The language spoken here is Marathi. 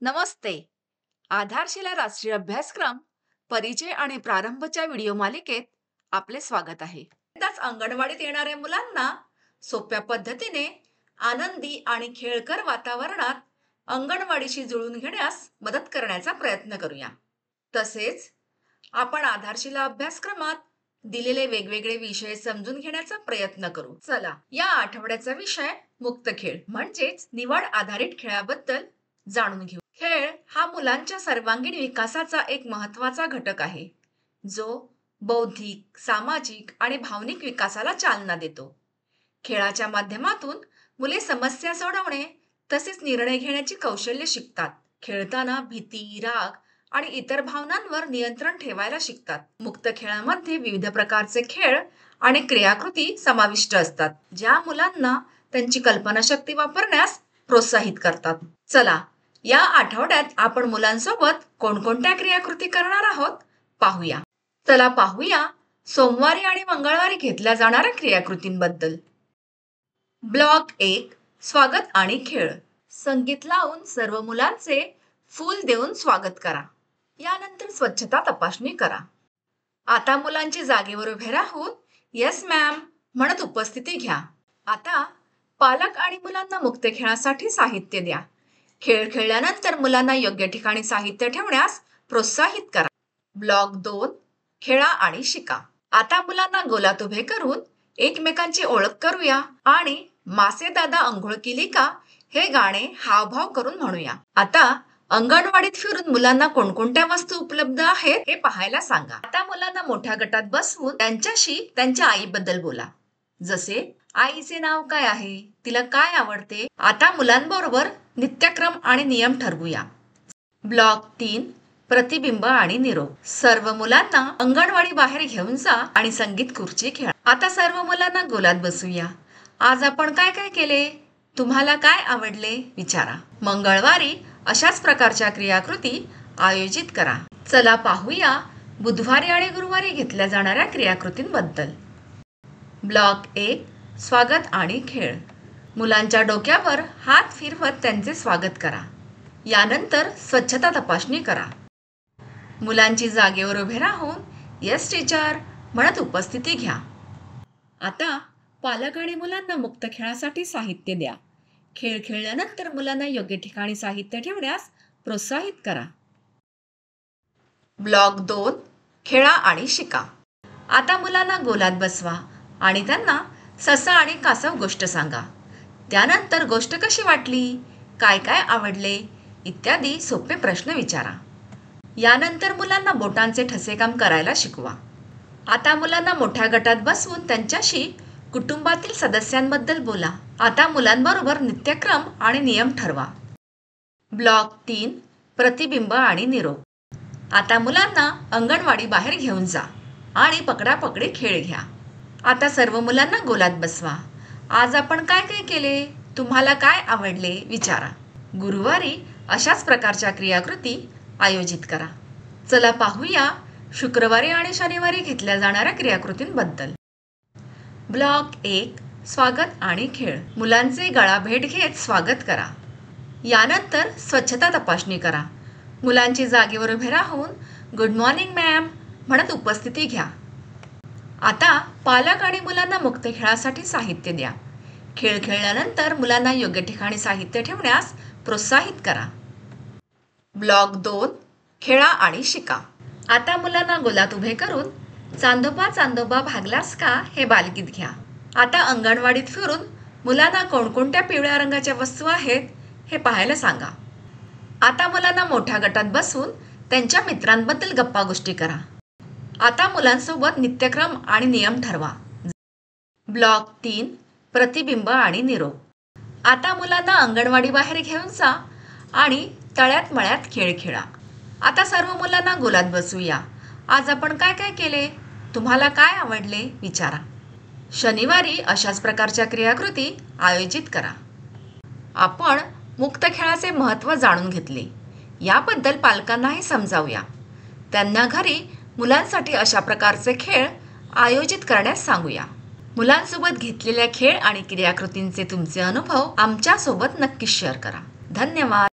नमस्ते. आधारशिला राष्ट्रीय अभ्यासक्रम परिचय आणि प्रारंभच्या व्हिडिओ मालिकेत आपले स्वागत आहे. त्याच अंगणवाडीत येणाऱ्या मुलांना सोप्या पद्धतीने आनंदी आणि खेळकर वातावरणात अंगणवाडीशी जुळून घेण्यास मदत करण्याचा प्रयत्न करूया. तसेच आपण आधारशिला अभ्यासक्रमात दिलेले वेगवेगळे विषय समजून घेण्याचा प्रयत्न करू. चला, या आठवड्याचा विषय मुक्त खेळ म्हणजेच निवड आधारित खेळाबद्दल जाणून घेऊ. खेळ हा मुलांच्या सर्वांगीण विकासाचा एक महत्त्वाचा घटक आहे, जो बौद्धिक, सामाजिक आणि भावनिक विकासाला चालना देतो. खेळाच्या माध्यमातून मुले समस्या सोडवणे तसेच निर्णय घेण्याची कौशल्य शिकतात. खेळताना भीती, राग आणि इतर भावनांवर नियंत्रण ठेवायला शिकतात. मुक्त खेळामध्ये विविध प्रकारचे खेळ आणि क्रियाकृती समाविष्ट असतात, ज्या मुलांना त्यांची कल्पनाशक्ती वापरण्यास प्रोत्साहित करतात. चला, या आठवड्यात आपण मुलांसोबत कोणकोणत्या क्रियाकृती करणार आहोत पाहूया. चला पाहूया सोमवारी आणि मंगळवारी घेतल्या जाणाऱ्या क्रियाकृतींबद्दल. ब्लॉक 1, स्वागत आणि खेळ. संगीत लावून सर्व मुलांचे फूल देऊन स्वागत करा. यानंतर स्वच्छता तपासणी करा. आता मुलांची जागेवर उभे राहून येस मॅम म्हणत उपस्थिती घ्या. आता पालक आणि मुलांना मुक्त खेळासाठी साहित्य द्या. खेळ खेळल्यानंतर मुलांना योग्य ठिकाणी साहित्य ठेवण्यास प्रोत्साहित करा. ब्लॉक 2, खेळा आणि शिका. आता मुलांना गोलात उभे करून एकमेकांची ओळख करूया आणि मासे दादा अंघोळ केली का हे गाणे हावभाव करून म्हणूया. आता अंगणवाडीत फिरून मुलांना कोणकोणत्या वस्तू उपलब्ध आहेत हे पाहायला सांगा. आता मुलांना मोठ्या गटात बसवून त्यांच्याशी त्यांच्या आईबद्दल बोला. जसे, आईचे नाव काय आहे, तिला काय आवडते. आता मुलांबरोबर नित्यक्रम आणि नियम ठरवूया. ब्लॉक 3, प्रतिबिंब आणि निरोप. सर्व मुलांना अंगणवाडी बाहेर घेऊन जा आणि संगीत खुर्ची खेळा. आता सर्व मुलांना गोलात बसूया. आज आपण काय काय केले, तुम्हाला काय आवडले विचारा. मंगळवारी अशाच प्रकारच्या क्रियाकृती आयोजित करा. चला पाहूया बुधवारी आणि गुरुवारी घेतल्या जाणाऱ्या क्रियाकृतींबद्दल. ब्लॉक 1, स्वागत आणि खेळ. मुलांच्या डोक्यावर हात फिरवत त्यांचे स्वागत करा. यानंतर स्वच्छता तपासणी करा. मुलांची जागेवर उभे राहून येस टीचर म्हणत उपस्थिती घ्या. आता पालक आणि मुलांना मुक्त खेळासाठी साहित्य द्या. खेळ खेळल्यानंतर मुलांना योग्य ठिकाणी साहित्य ठेवण्यास प्रोत्साहित करा. ब्लॉक 2, खेळा आणि शिका. आता मुलांना गोलात बसवा आणि त्यांना ससा आणि कासव गोष्ट सांगा. त्यानंतर गोष्ट कशी वाटली, काय काय आवडले इत्यादी सोपे प्रश्न विचारा. यानंतर मुलांना बोटांचे ठसेकाम करायला शिकवा. आता मुलांना मोठ्या गटात बसवून त्यांच्याशी कुटुंबातील सदस्यांबद्दल बोला. आता मुलांबरोबर नित्यक्रम आणि नियम ठरवा. ब्लॉक 3, प्रतिबिंब आणि निरोप. आता मुलांना अंगणवाडी बाहेर घेऊन जा आणि पकडापकडी खेळ घ्या. आता सर्व मुलांना गोलात बसवा. आज आपण काय काय केले, तुम्हाला काय आवडले विचारा. गुरुवारी अशाच प्रकारच्या क्रियाकृती आयोजित करा. चला पाहूया शुक्रवारी आणि शनिवारी घेतल्या जाणाऱ्या क्रियाकृतींबद्दल. ब्लॉक 1, स्वागत आणि खेळ. मुलांचे गळाभेट घेत स्वागत करा. यानंतर स्वच्छता तपासणी करा. मुलांची जागेवर उभे राहून गुड मॉर्निंग मॅम म्हणत उपस्थिती घ्या. आता पालक आणि मुलांना मुक्त खेळासाठी साहित्य द्या. खेळ खेळल्यानंतर मुलांना योग्य ठिकाणी साहित्य ठेवण्यास प्रोत्साहित करा. ब्लॉक 2, खेळा आणि शिका. आता मुलांना गोलात उभे करून चांदोबा चांदोबा भागलास का हे बालगीत घ्या. आता अंगणवाडीत फिरून मुलांना कोणकोणत्या पिवळ्या रंगाच्या वस्तू आहेत हे पाहायला सांगा. आता मुलांना मोठ्या गटात बसवून त्यांच्या मित्रांबद्दल गप्पा गोष्टी करा. आता मुलांसोबत नित्यक्रम आणि नियम ठरवा. ब्लॉक 3, प्रतिबिंब आणि निरोप. आता मुलांना अंगणवाडी बाहेर घेऊन जा आणि तळ्यात मळ्यात खेळ खेळा. आता सर्व मुलांना गोलात बसूया. आज आपण काय काय केले, तुम्हाला काय आवडले विचारा. शनिवारी अशाच प्रकारच्या क्रियाकृती आयोजित करा. आपण मुक्त खेळाचे महत्त्व जाणून घेतले. याबद्दल पालकांनाही समजावूया. त्यांना घरी मुलांसाठी अशा प्रकारचे खेळ आयोजित करण्यास सांगूया. मुलांसोबत घेतलेल्या खेळ आणि क्रियाकृतींचे तुमचे अनुभव आमच्यासोबत नक्की शेअर करा. धन्यवाद.